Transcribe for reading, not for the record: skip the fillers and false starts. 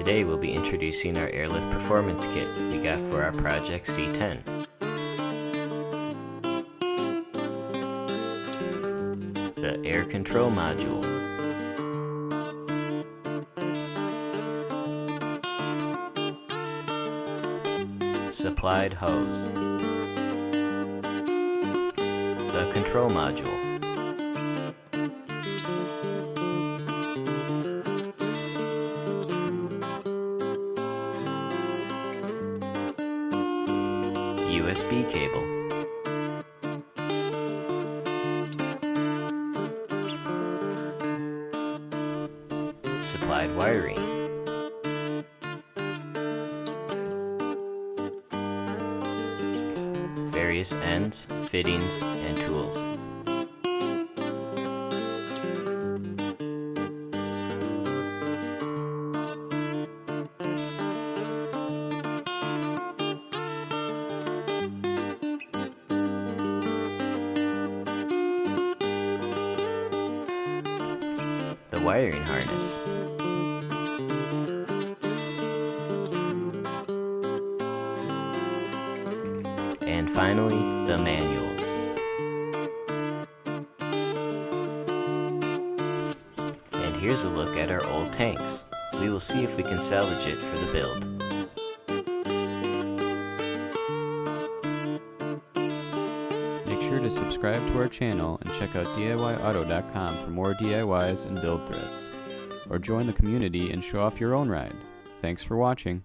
Today we'll be introducing our airlift performance kit we got for our project C10. The air control module. Supplied hose. The control module. USB cable. Supplied wiring. Various ends, fittings, and tools. The wiring harness. And finally, the manuals. And here's a look at our old tanks. We will see if we can salvage it for the build. Make sure to subscribe to our channel and check out DIYauto.com for more DIYs and build threads. Or join the community and show off your own ride. Thanks for watching.